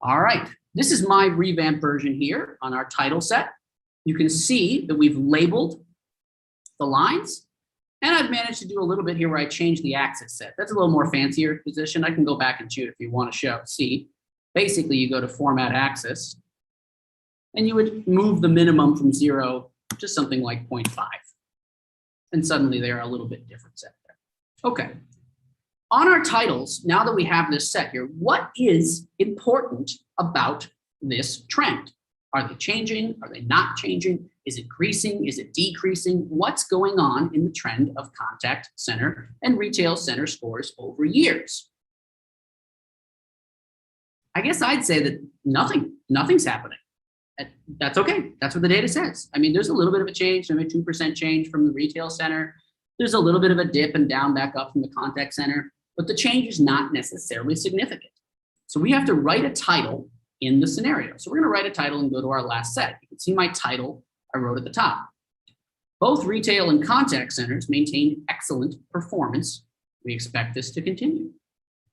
All right. This is my revamped version here on our title set. You can see that we've labeled the lines. And I've managed to do a little bit here where I changed the axis set. That's a little more fancier position. I can go back and shoot if you want to see. Basically, you go to Format Axis, and you would move the minimum from 0 to something like 0.5. And suddenly they're a little bit different set there. Okay. On our titles, now that we have this set here, what is important about this trend? Are they changing? Are they not changing? Is it increasing? Is it decreasing? What's going on in the trend of contact center and retail center scores over years? I guess I'd say that nothing's happening. That's okay. That's what the data says. I mean, there's a little bit of a change, maybe 2% change from the retail center. There's a little bit of a dip and down back up from the contact center, but the change is not necessarily significant. So we have to write a title in the scenario. So we're going to write a title and go to our last set. You can see my title I wrote at the top. Both retail and contact centers maintained excellent performance. We expect this to continue.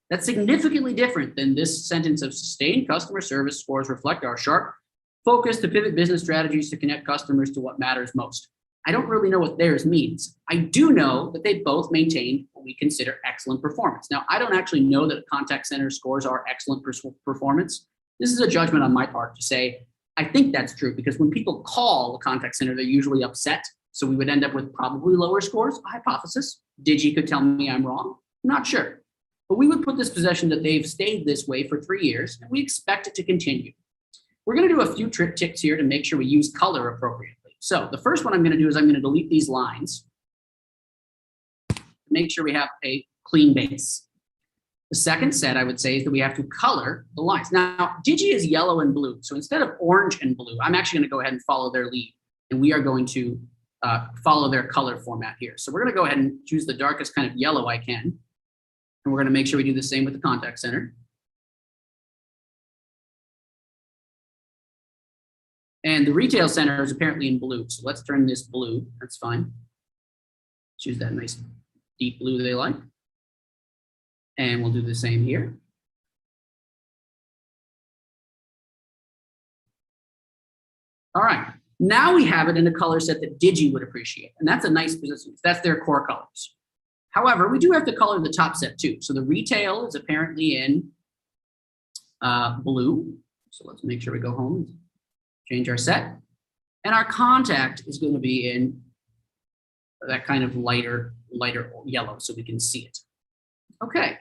That's significantly different than this sentence of sustained customer service scores reflect our sharp focus to pivot business strategies to connect customers to what matters most. I don't really know what theirs means. I do know that they both maintained what we consider excellent performance. Now, I don't actually know that contact center scores are excellent performance. This is a judgment on my part to say, I think that's true because when people call a contact center, they're usually upset. So we would end up with probably lower scores, a hypothesis. Digi could tell me I'm wrong. I'm not sure. But we would put this position that they've stayed this way for 3 years, and we expect it to continue. We're going to do a few tricks here to make sure we use color appropriately. So the first one I'm going to do is I'm going to delete these lines to make sure we have a clean base. The second set I would say is that we have to color the lines. Now, Digi is yellow and blue. So instead of orange and blue, I'm actually going to go ahead and follow their lead. And we are going to follow their color format here. So we're going to go ahead and choose the darkest kind of yellow I can. And we're going to make sure we do the same with the contact center. And the retail center is apparently in blue. So let's turn this blue. That's fine. Choose that nice deep blue they like. And we'll do the same here. All right. Now we have it in a color set that Digi would appreciate. And that's a nice position. That's their core colors. However, we do have to color the top set too. So the retail is apparently in blue. So let's make sure we go home and change our set. And our contact is going to be in that kind of lighter yellow so we can see it. Okay.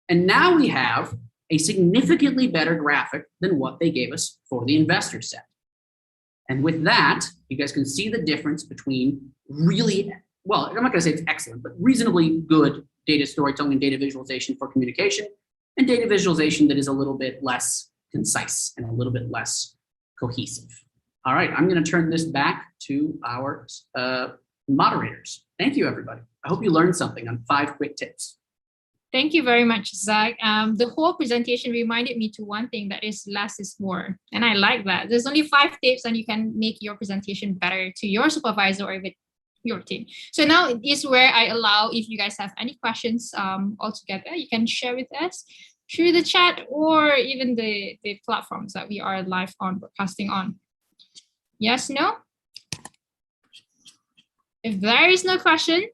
And now we have a significantly better graphic than what they gave us for the investor set. And with that, you guys can see the difference between really, well, I'm not going to say it's excellent, but reasonably good data storytelling and data visualization for communication, and data visualization that is a little bit less concise and a little bit less cohesive. All right, I'm going to turn this back to our moderators. Thank you, everybody. I hope you learned something on 5 quick tips. Thank you very much, Zach. The whole presentation reminded me to one thing, that is less is more. And I like that. There's only 5 tips and you can make your presentation better to your supervisor or even your team. So now is where I allow, if you guys have any questions altogether, you can share with us through the chat or even the platforms that we are live on, broadcasting on. Yes, no? If there is no question,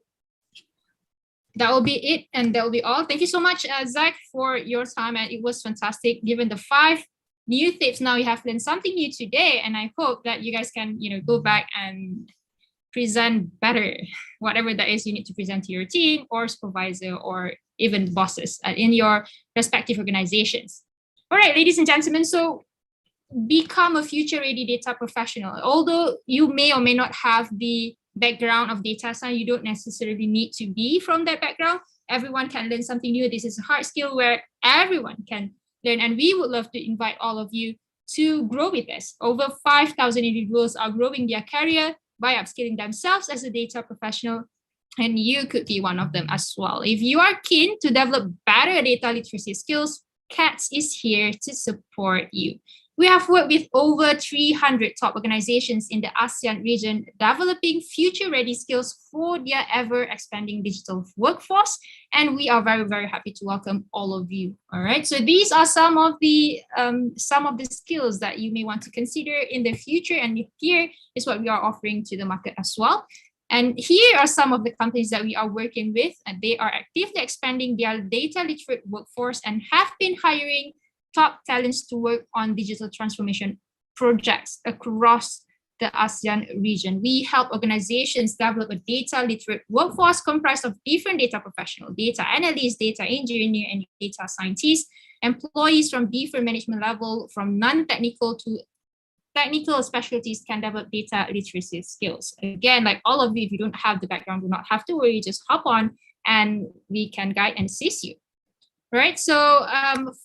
that will be it, and that will be all. Thank you so much, Zach, for your time, and it was fantastic. Given the 5 new tips, now you have learned something new today, and I hope that you guys can, go back and present better, whatever that is you need to present to your team or supervisor or even bosses in your respective organizations. All right, ladies and gentlemen, so become a future-ready data professional. Although you may or may not have the background of data science, you don't necessarily need to be from that background. Everyone can learn something new. This is a hard skill where everyone can learn, and we would love to invite all of you to grow with us. Over 5,000 individuals are growing their career by upskilling themselves as a data professional, and you could be one of them as well. If you are keen to develop better data literacy skills, CADS is here to support you. We have worked with over 300 top organizations in the Asean region, developing future-ready skills for their ever-expanding digital workforce. And we are very, very happy to welcome all of you. All right. So these are some of the skills that you may want to consider in the future. And here is what we are offering to the market as well. And here are some of the companies that we are working with, and they are actively expanding their data literate workforce and have been hiring top talents to work on digital transformation projects across the ASEAN region. We help organizations develop a data literate workforce comprised of different data professionals, data analysts, data engineers, and data scientists, employees from different management level, from non-technical to technical specialties can develop data literacy skills. Again, like all of you, if you don't have the background, do not have to worry, just hop on and we can guide and assist you. Right, so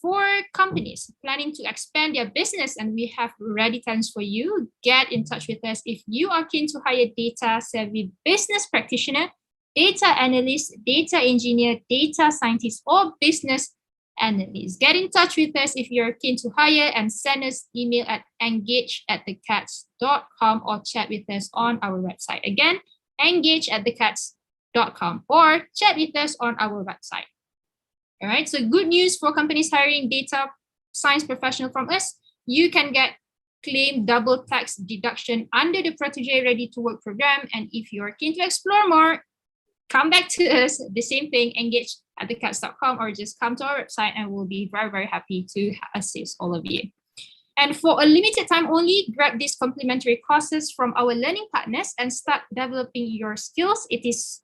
for companies planning to expand their business, and we have ready talents for you, get in touch with us if you are keen to hire data savvy business practitioner, data analyst, data engineer, data scientist, or business analyst. Get in touch with us if you're keen to hire, and send us email at engage@thecads.com or chat with us on our website. Again, engage@thecads.com or chat with us on our website. All right, so good news for companies hiring data science professional from us. You can claim double tax deduction under the Protégé Ready to Work program. And if you're keen to explore more, come back to us. The same thing, engage@thecads.com, or just come to our website and we'll be very, very happy to assist all of you. And for a limited time only, grab these complimentary courses from our learning partners and start developing your skills. It is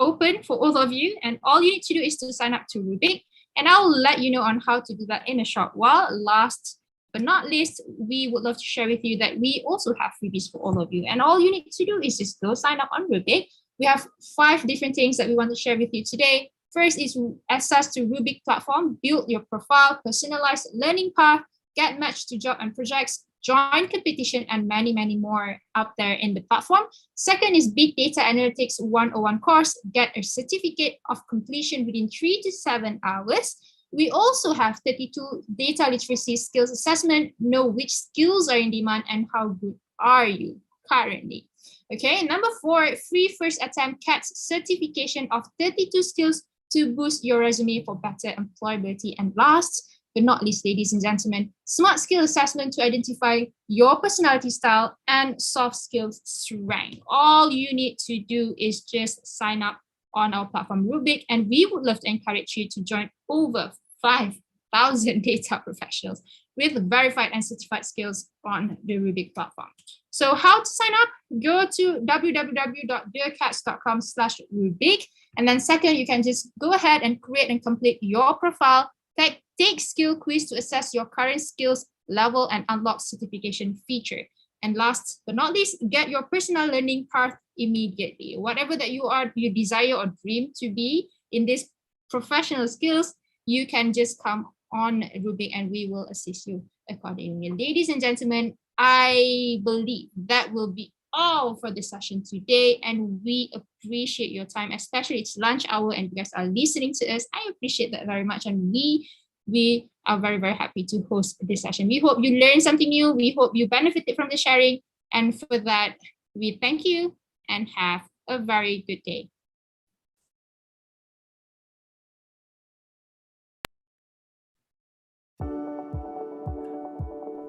open for all of you, and all you need to do is to sign up to Rubiqe, and I'll let you know on how to do that in a short while. Last but not least, we would love to share with you that we also have freebies for all of you, and all you need to do is just go sign up on Rubiqe. We have 5 different things that we want to share with you today. First is access to Rubiqe platform, build your profile, personalized learning path, get matched to job and projects, join competition, and many, many more out there in the platform. Second is Big Data Analytics 101 course. Get a certificate of completion within 3 to 7 hours. We also have 32 data literacy skills assessment. Know which skills are in demand and how good are you currently. Okay, number 4, free first attempt CADS certification of 32 skills to boost your resume for better employability. And last but not least, ladies and gentlemen, smart skill assessment to identify your personality style and soft skills strength. All you need to do is just sign up on our platform Rubiqe, and we would love to encourage you to join over 5,000 data professionals with verified and certified skills on the Rubiqe platform. So how to sign up? Go to www.dearcats.com/Rubiqe. And then second, you can just go ahead and create and complete your profile. Take skill quiz to assess your current skills level and unlock certification feature. And last but not least, get your personal learning path immediately. Whatever that you desire or dream to be in these professional skills, you can just come on Rubiqe and we will assist you accordingly. Ladies and gentlemen, I believe that will be all for the session today, and we appreciate your time, especially it's lunch hour and you guys are listening to us. I appreciate that very much, and we are very, very happy to host this session. We hope you learned something new. We hope you benefited from the sharing, and for that, we thank you and have a very good day.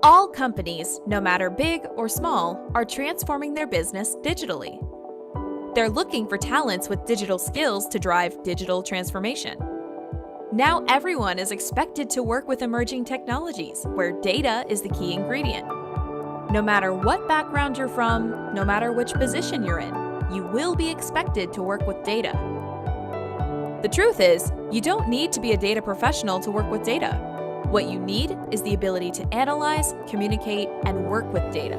All companies, no matter big or small, are transforming their business digitally. They're looking for talents with digital skills to drive digital transformation. Now everyone is expected to work with emerging technologies, where data is the key ingredient. No matter what background you're from, no matter which position you're in, you will be expected to work with data. The truth is, you don't need to be a data professional to work with data. What you need is the ability to analyze, communicate, and work with data.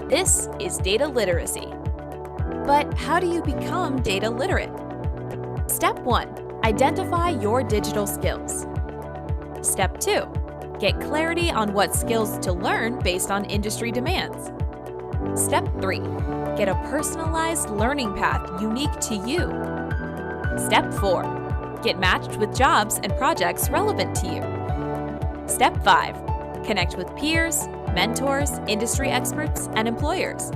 This is data literacy. But how do you become data literate? Step 1, identify your digital skills. Step 2, get clarity on what skills to learn based on industry demands. Step 3, get a personalized learning path unique to you. Step 4, get matched with jobs and projects relevant to you. Step 5, connect with peers, mentors, industry experts, and employers.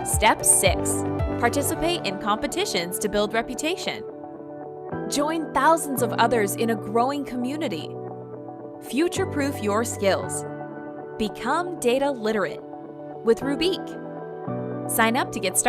Step 6, participate in competitions to build reputation. Join thousands of others in a growing community. Future-proof your skills. Become data literate with Rubiqe. Sign up to get started.